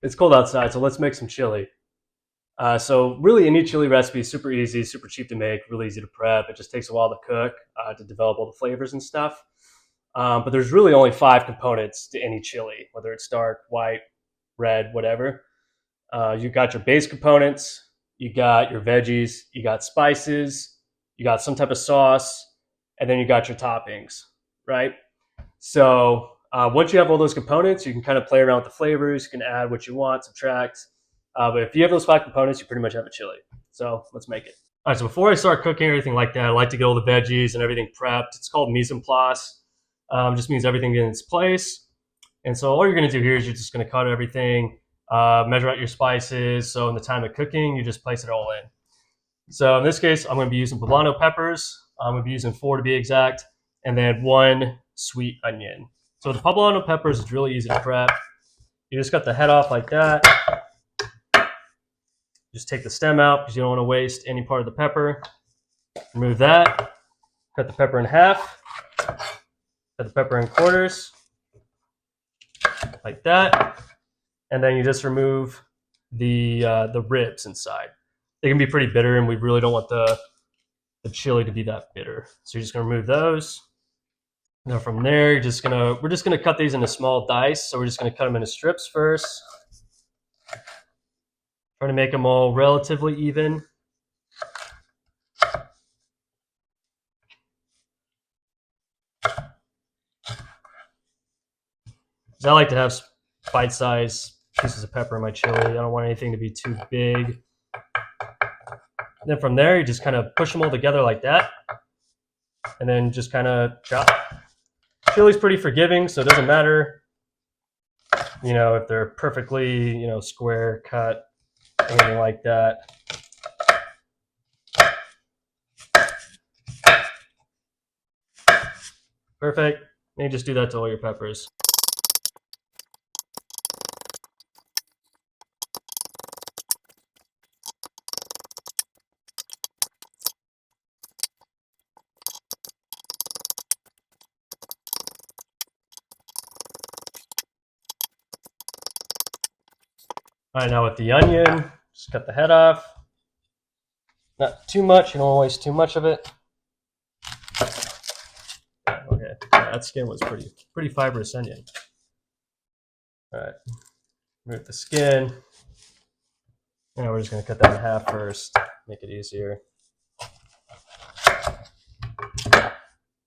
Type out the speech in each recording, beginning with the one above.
It's cold outside, so let's make some chili. So really, any chili recipe is super easy, super cheap to make, really easy to prep. It just takes a while to cook, to develop all the flavors and stuff. But there's really only five components to any chili, whether it's dark, white, red, whatever. You got your base components, you got your veggies, you got spices, you got some type of sauce, and then you got your toppings, right? So once you have all those components, you can kind of play around with the flavors. You can add what you want, subtract. But if you have those five components, you pretty much have a chili. So let's make it. All right. So before I start cooking or anything like that, I like to get all the veggies and everything prepped. It's called mise en place. Just means everything in its place. And so all you're going to do here is you're just going to cut everything, measure out your spices. So in the time of cooking, you just place it all in. So in this case, I'm going to be using poblano peppers. I'm going to be using 4 to be exact, and then 1 sweet onion. So the poblano peppers is really easy to prep. You just cut the head off like that. Just take the stem out because you don't want to waste any part of the pepper. Remove that. Cut the pepper in half. Cut the pepper in quarters like that. And then you just remove the ribs inside. They can be pretty bitter, and we really don't want the chili to be that bitter. So you're just gonna remove those. Now from there, we're just gonna cut these into small dice. So we're just gonna cut them into strips first. Try to make them all relatively even. I like to have bite-sized pieces of pepper in my chili. I don't want anything to be too big. And then from there, you just kind of push them all together like that. And then just kind of chop. Chili's pretty forgiving, so it doesn't matter, if they're perfectly, square cut, anything like that. Perfect. And you just do that to all your peppers. All right, now with the onion, just cut the head off. Not too much, you don't want to waste too much of it. Okay, that skin was pretty fibrous onion. All right, remove the skin. Now we're just gonna cut that in half first, make it easier.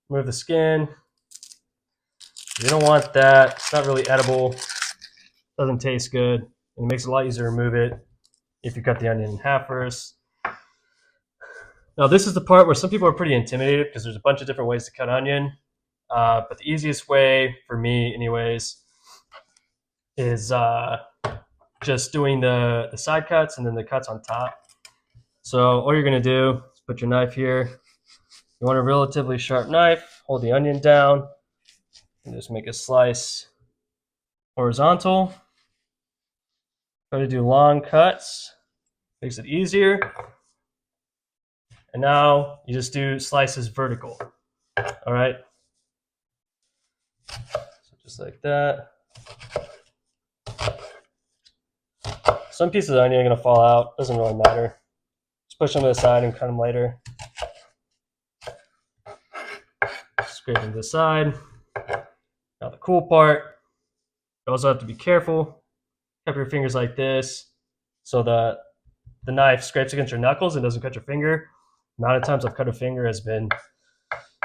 Remove the skin. You don't want that. It's not really edible. Doesn't taste good. And it makes it a lot easier to remove it if you cut the onion in half first. Now this is the part where some people are pretty intimidated because there's a bunch of different ways to cut onion. But the easiest way for me anyways is just doing the side cuts and then the cuts on top. So all you're gonna do is put your knife here. You want a relatively sharp knife, hold the onion down, and just make a slice horizontal. Try to do long cuts, makes it easier. And now you just do slices vertical, all right? So just like that. Some pieces of onion are gonna fall out, doesn't really matter. Just push them to the side and cut them later. Scrape them to the side. Now the cool part, you also have to be careful. Cup your fingers like this so that the knife scrapes against your knuckles and doesn't cut your finger. The amount of times I've cut a finger has been,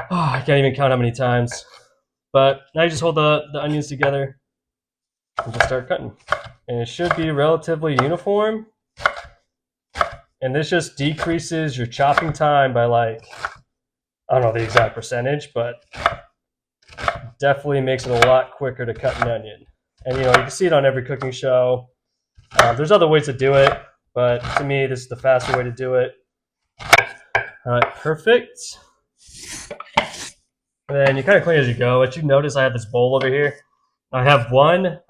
I can't even count how many times. But now you just hold the onions together and just start cutting. And it should be relatively uniform. And this just decreases your chopping time by I don't know the exact percentage, but definitely makes it a lot quicker to cut an onion. And you can see it on every cooking show. There's other ways to do it, but to me, this is the faster way to do it. All right, perfect. And then you kind of clean as you go. But you notice I have this bowl over here. I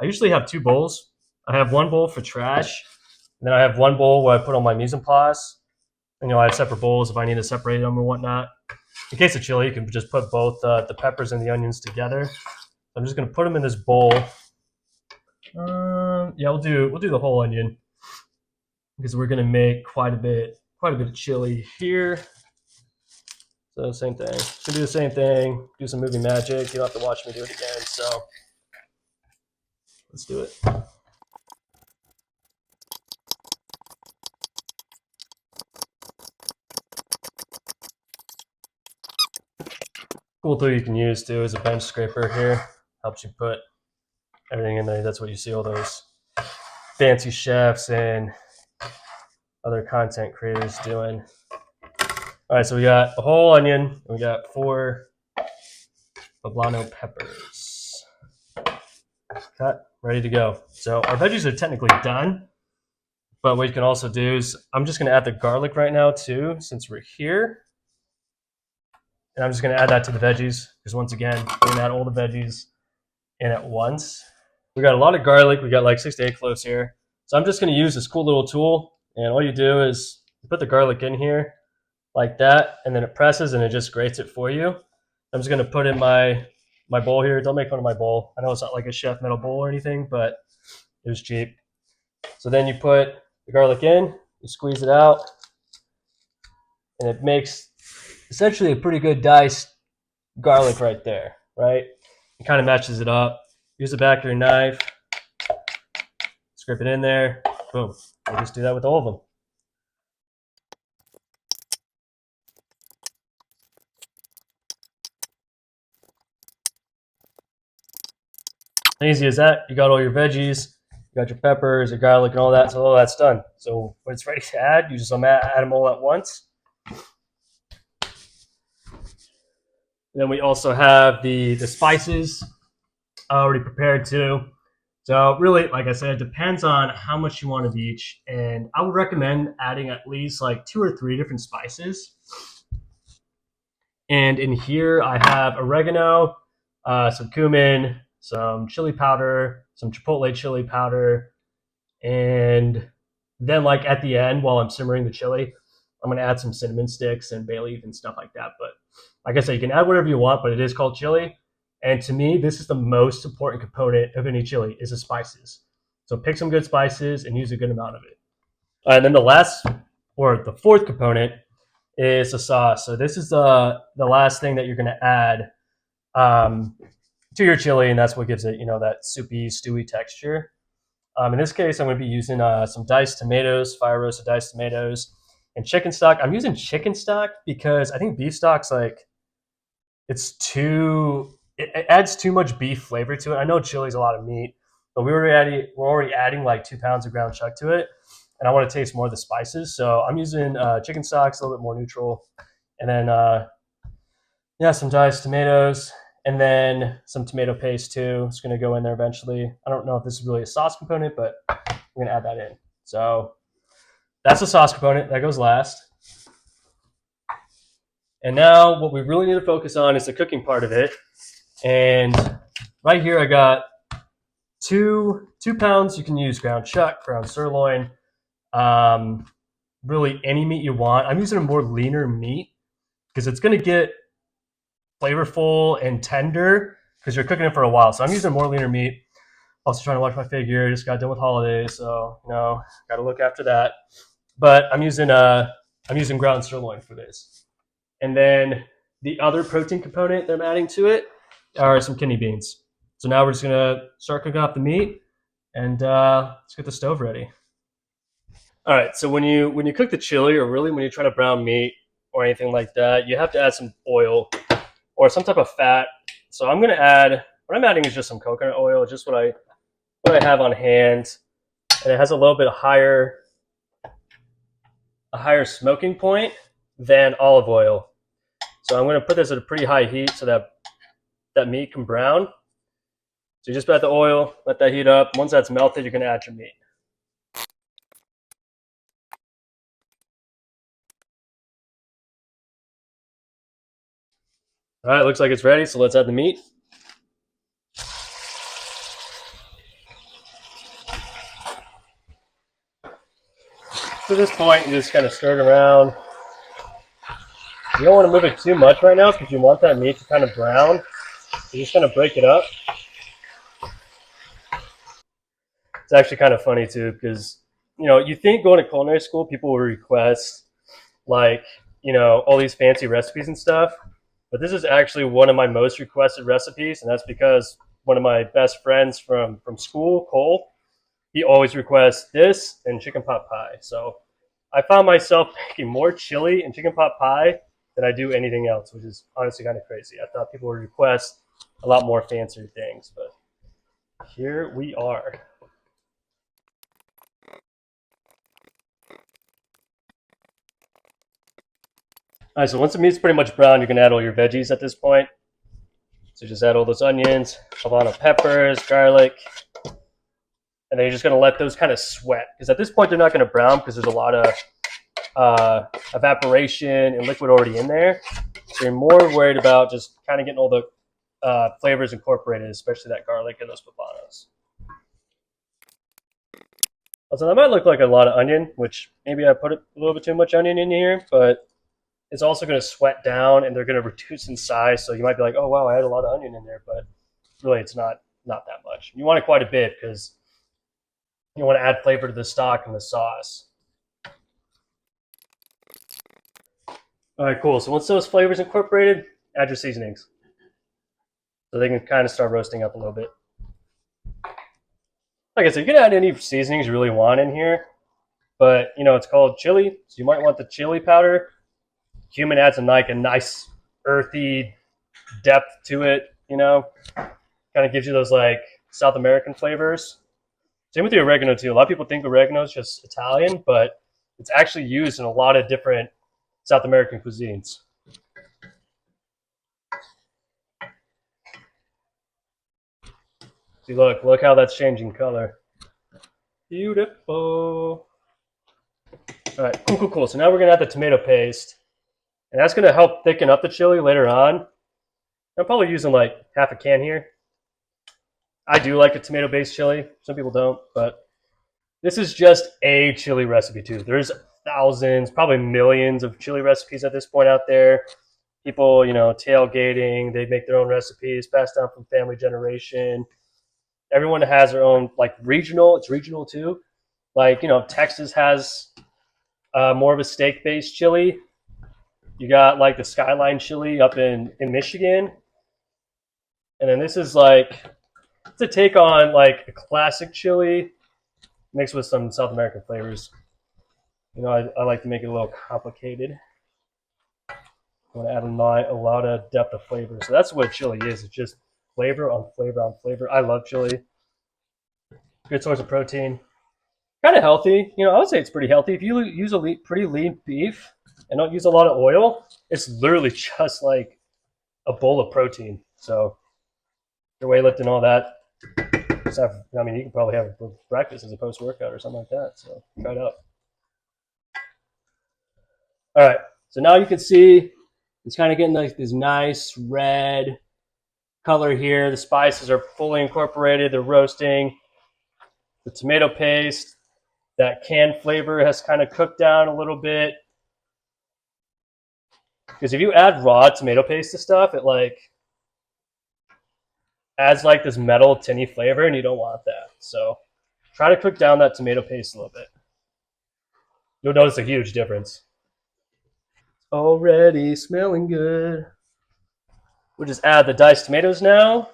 usually have 2 bowls. I have 1 bowl for trash, and then I have 1 bowl where I put all my mise en place. And I have separate bowls if I need to separate them or whatnot. In case of chili, you can just put both the peppers and the onions together. I'm just going to put them in this bowl. Yeah, we'll do the whole onion because we're gonna make quite a bit of chili here. So same thing. Gonna do the same thing. Do some movie magic. You don't have to watch me do it again. So let's do it. Cool tool you can use too is a bench scraper here. Helps you put everything in there. That's what you see all those fancy chefs and other content creators doing. All right, so we got a whole onion. We got 4 poblano peppers. Cut, ready to go. So our veggies are technically done, but what you can also do is I'm just going to add the garlic right now too, since we're here. And I'm just going to add that to the veggies because once again, we're going to add all the veggies in at once. We got a lot of garlic. We got like 6 to 8 cloves here. So I'm just going to use this cool little tool. And all you do is you put the garlic in here like that, and then it presses and it just grates it for you. I'm just going to put in my bowl here. Don't make fun of my bowl. I know it's not like a chef metal bowl or anything, but it was cheap. So then you put the garlic in, you squeeze it out, and it makes essentially a pretty good diced garlic right there, right? It kind of matches it up. Use the back of your knife, scrape it in there, boom. You just do that with all of them. Easy as that. You got all your veggies, you got your peppers, your garlic, and all that. So all that's done. So when it's ready to add, you just add them all at once. And then we also have the spices already prepared too. So really, like I said, it depends on how much you want of each. And I would recommend adding at least like 2 or 3 different spices. And in here, I have oregano, some cumin, some chili powder, some chipotle chili powder, and then like at the end, while I'm simmering the chili, I'm gonna add some cinnamon sticks and bay leaf and stuff like that. But like I said, you can add whatever you want, but it is called chili. And to me, this is the most important component of any chili is the spices. So pick some good spices and use a good amount of it. And then the last or the fourth component is the sauce. So this is the last thing that you're going to add to your chili, and that's what gives it, that soupy, stewy texture. In this case, I'm going to be using some diced tomatoes, fire roasted diced tomatoes, and chicken stock. I'm using chicken stock because I think beef stock's like it adds too much beef flavor to it. I know chili's a lot of meat, but we're already adding like 2 pounds of ground chuck to it, and I want to taste more of the spices. So I'm using chicken stocks, a little bit more neutral, and then some diced tomatoes, and then some tomato paste too. It's going to go in there eventually. I don't know if this is really a sauce component, but we're going to add that in. So that's the sauce component. That goes last. And now what we really need to focus on is the cooking part of it. And right here I got 2 pounds. You can use ground chuck, ground sirloin, really any meat you want. I'm using a more leaner meat because it's going to get flavorful and tender because you're cooking it for a while. So I'm using more leaner meat. Also trying to watch my figure. Just got done with holidays, so got to look after that. But I'm using ground sirloin for this. And then the other protein component that I'm adding to it are some kidney beans. So now we're just gonna start cooking up the meat, and let's get the stove ready. All right. So when you cook the chili, or really when you try to brown meat or anything like that, you have to add some oil or some type of fat. So I'm gonna add. What I'm adding is just some coconut oil, just what I have on hand, and it has a little bit higher smoking point than olive oil. So I'm going to put this at a pretty high heat so that meat can brown. So you just add the oil, let that heat up. Once that's melted, you're going to add your meat. All right, looks like it's ready, so let's add the meat. So at this point, you just kind of stir it around. You don't want to move it too much right now because you want that meat to kind of brown. You just kind of break it up. It's actually kind of funny too because you think going to culinary school people will request like all these fancy recipes and stuff, but this is actually one of my most requested recipes, and that's because one of my best friends from school, Cole, he always requests this and chicken pot pie. So I found myself making more chili and chicken pot pie than I do anything else, which is honestly kind of crazy. I thought people would request a lot more fancier things, but here we are. All right, so once the meat's pretty much brown, you can add all your veggies at this point. So just add all those onions, Havana peppers, garlic, and then you're just going to let those kind of sweat because at this point they're not going to brown because there's a lot of evaporation and liquid already in there. So you're more worried about just kind of getting all the flavors incorporated, especially that garlic and those poblanos. So that might look like a lot of onion, which maybe I put a little bit too much onion in here, but it's also going to sweat down and they're going to reduce in size. So you might be like, oh wow, I had a lot of onion in there, but really it's not that much. You want it quite a bit because you want to add flavor to the stock and the sauce. All right, cool. So once those flavors incorporated, add your seasonings so they can kind of start roasting up a little bit. Like I said, you can add any seasonings you really want in here, but it's called chili, so you might want the chili powder. Cumin adds like a nice earthy depth to it. Kind of gives you those like South American flavors. Same with the oregano too. A lot of people think oregano is just Italian, but it's actually used in a lot of different South American cuisines. See, look how that's changing color. Beautiful. All right, cool. So now we're gonna add the tomato paste, and that's gonna help thicken up the chili later on. I'm probably using like half a can here. I do like a tomato-based chili. Some people don't, but this is just a chili recipe too. There's thousands, probably millions of chili recipes at this point out there. People, tailgating, they make their own recipes, passed down from family generation. Everyone has their own like regional. It's regional too. Like Texas has more of a steak-based chili. You got like the Skyline chili up in Michigan, and then this is like it's a take on like a classic chili mixed with some South American flavors. I like to make it a little complicated. I want to add a lot of depth of flavor. So that's what chili is. It's just flavor on flavor on flavor. I love chili. Good source of protein. Kind of healthy. I would say it's pretty healthy. If you use a pretty lean beef and don't use a lot of oil, it's literally just like a bowl of protein. So your weightlifting, all that. You can probably have it for breakfast as a post workout or something like that. So try it out. All right. So now you can see it's kind of getting like this nice red color here. The spices are fully incorporated. They're roasting. The tomato paste, that canned flavor has kind of cooked down a little bit. Because if you add raw tomato paste to stuff, it like adds like this metal tinny flavor, and you don't want that. So try to cook down that tomato paste a little bit. You'll notice a huge difference. Already smelling good. We'll just add the diced tomatoes now.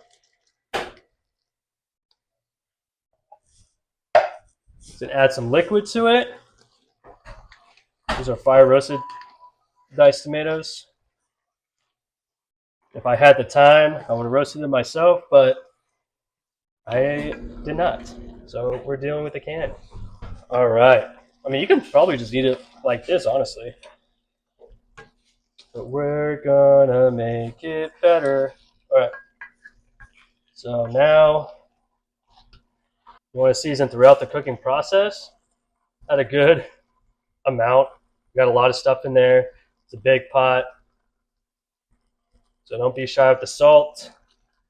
Then add some liquid to it. These are fire roasted diced tomatoes. If I had the time, I would have roasted them myself, but I did not. So we're dealing with the can. All right. You can probably just eat it like this, honestly. But we're gonna make it better. All right. So now you want to season throughout the cooking process. Add a good amount. We got a lot of stuff in there. It's a big pot. So don't be shy with the salt.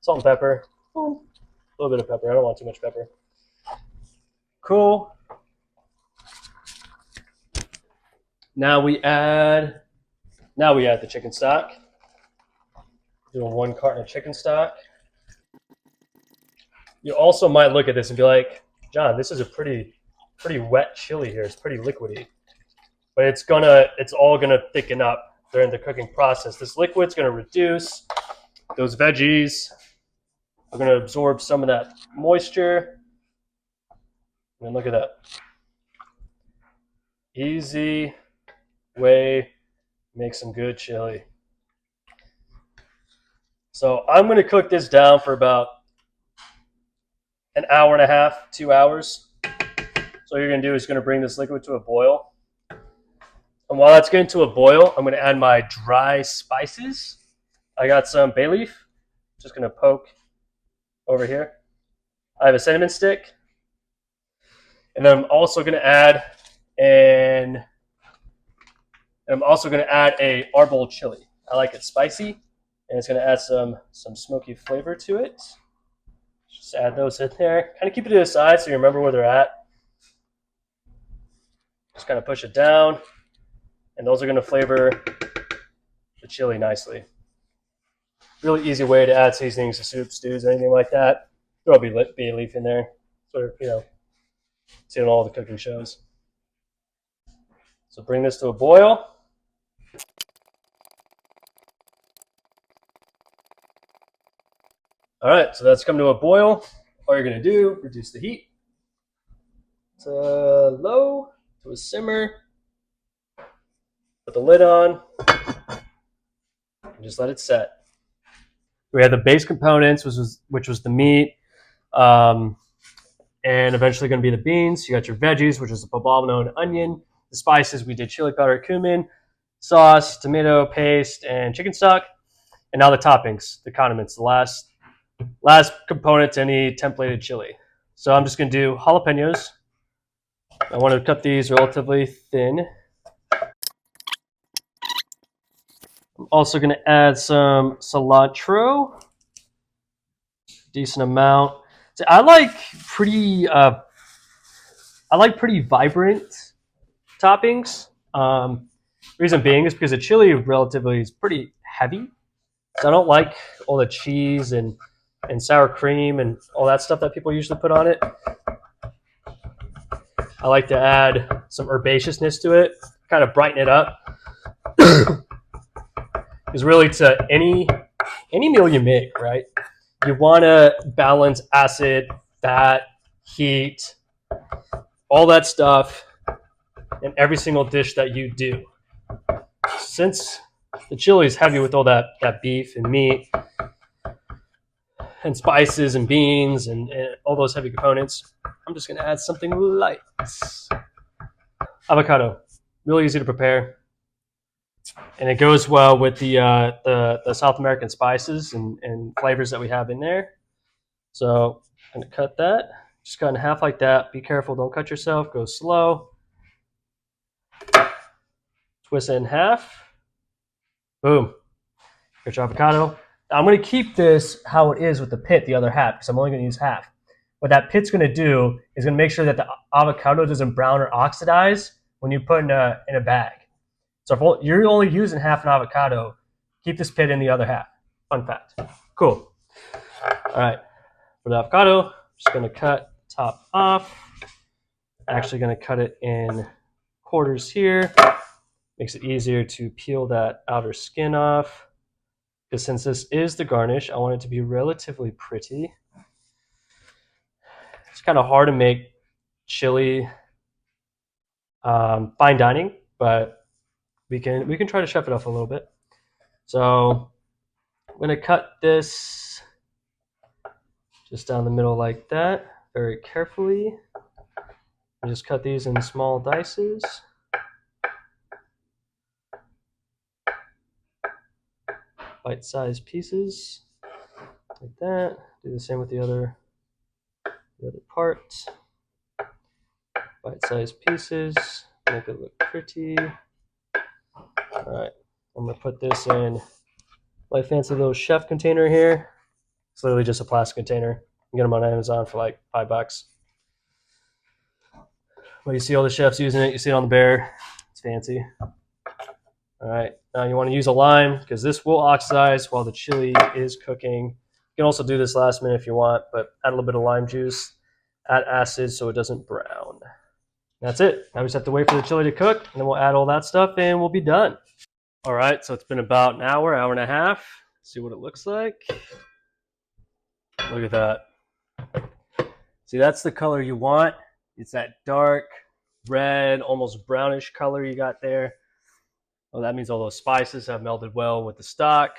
Salt and pepper. A little bit of pepper. I don't want too much pepper. Cool. Now we add the chicken stock. Doing 1 carton of chicken stock. You also might look at this and be like, John, this is a pretty wet chili here. It's pretty liquidy, but it's all gonna thicken up during the cooking process. This liquid's gonna reduce. Those veggies are gonna absorb some of that moisture. And look at that. Easy way to make some good chili. So I'm gonna cook this down for about an hour and a half, 2 hours. So what you're gonna do is gonna bring this liquid to a boil. And while that's getting to a boil, I'm gonna add my dry spices. I got some bay leaf. Just gonna poke over here. I have a cinnamon stick. And then I'm also gonna add a arbol chili. I like it spicy, and it's gonna add some smoky flavor to it. Just add those in there. Kind of keep it to the side so you remember where they're at. Just kind of push it down, and those are gonna flavor the chili nicely. Really easy way to add seasonings to soup, stews, anything like that. Throw a bay leaf in there. Sort of, see on all the cooking shows. So bring this to a boil. All right, so that's come to a boil. All you're gonna do, reduce the heat to low, to a simmer. Put the lid on, and just let it set. We had the base components, which was the meat, and eventually going to be the beans. You got your veggies, which is the poblano and onion. The spices, we did chili powder, cumin, sauce, tomato paste, and chicken stock. And now the toppings, the condiments, the last component to any templated chili. So I'm just going to do jalapenos. I want to cut these relatively thin. I'm also going to add some cilantro, decent amount. So I like pretty vibrant toppings. Reason being is because the chili relatively is pretty heavy, so I don't like all the cheese and sour cream and all that stuff that people usually put on it. I like to add some herbaceousness to it, kind of brighten it up. Because really, to any meal you make, right, you want to balance acid, fat, heat, all that stuff in every single dish that you do. Since the chili is heavy with all that beef and meat and spices and beans and all those heavy components, I'm just going to add something light. Avocado, really easy to prepare. And it goes well with the South American spices and flavors that we have in there. So I'm going to cut that. Just cut in half like that. Be careful, don't cut yourself. Go slow. Twist it in half. Boom. Here's your avocado. Now I'm going to keep this how it is with the pit, the other half, because I'm only going to use half. What that pit's going to do is going to make sure that the avocado doesn't brown or oxidize when you put in a bag. So if you're only using half an avocado, keep this pit in the other half. Fun fact. Cool. All right. For the avocado, I'm just going to cut the top off. Actually going to cut it in quarters here. Makes it easier to peel that outer skin off. Because since this is the garnish, I want it to be relatively pretty. It's kind of hard to make chili fine dining, but we can try to chef it up a little bit. So I'm going to cut this just down the middle like that, very carefully. I just cut these in small dices. Bite-sized pieces, like that. Do the same with the other part. Bite-sized pieces, make it look pretty. All right, I'm gonna put this in my fancy little chef container here. It's literally just a plastic container. You can get them on Amazon for like $5. But you see all the chefs using it. You see it on the bear. It's fancy. All right, now you want to use a lime because this will oxidize while the chili is cooking. You can also do this last minute if you want, but add a little bit of lime juice. add acid so it doesn't brown. That's it. Now we just have to wait for the chili to cook, and then we'll add all that stuff, and we'll be done. All right, so it's been about an hour, hour and a half. Let's see what it looks like. Look at that. See, that's the color you want. It's that dark red, almost brownish color you got there. Well, that means all those spices have melted well with the stock.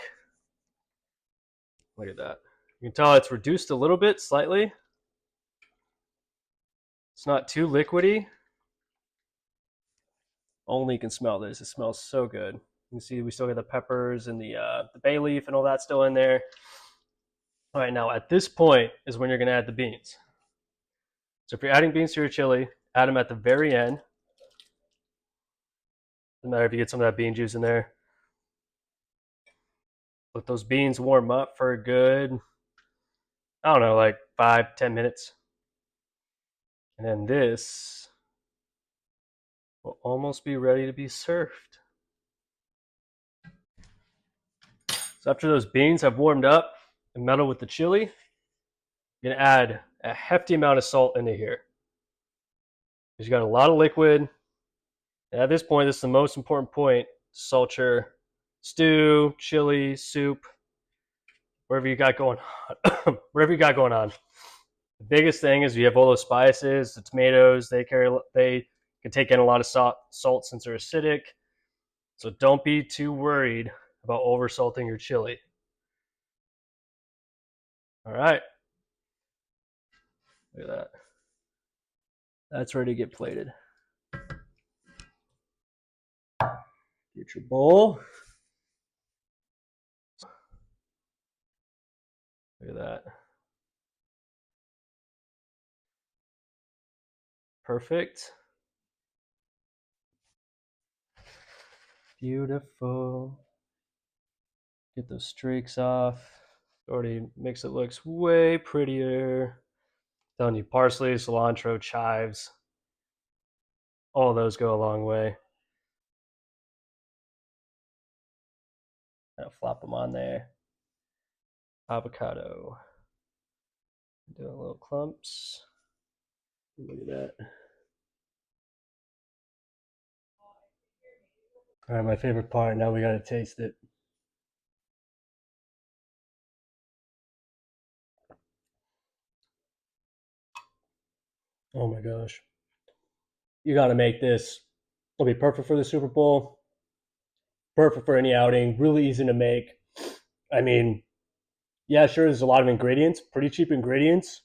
Look at that. You can tell it's reduced a little bit, slightly. It's not too liquidy. Only you can smell this. It smells so good. You can see we still got the peppers and the bay leaf and all that still in there. All right, now at this point is when you're going to add the beans. So if you're adding beans to your chili, add them at the very end. Doesn't matter if you get some of that bean juice in there. Let those beans warm up for a good, I don't know, like 5-10 minutes. And then this will almost be ready to be served. So after those beans have warmed up and melted with the chili, you're gonna add a hefty amount of salt into here. Because you got a lot of liquid. And at this point, this is the most important point. Salt your stew, chili, soup, whatever you got going on. Whatever you got going on. The biggest thing is you have all those spices, the tomatoes, they can take in a lot of salt since they're acidic. So don't be too worried about over salting your chili. All right. Look at that. That's ready to get plated. Get your bowl. Look at that. Perfect. Beautiful. Get those streaks off. Already makes it looks way prettier. I'm telling you, parsley, cilantro, chives, all those go a long way. Kind of flop them on there. Avocado. Doing little clumps. Look at that. All right, my favorite part. Now we gotta taste it. Oh my gosh. You gotta make this. It'll be perfect for the Super Bowl. Perfect for any outing. Really easy to make. I mean, yeah, sure, there's a lot of ingredients, pretty cheap ingredients.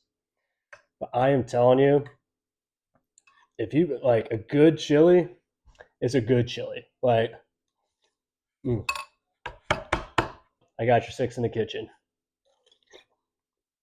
But I am telling you, if you like a good chili, it's a good chili. Like, I got your six in the kitchen.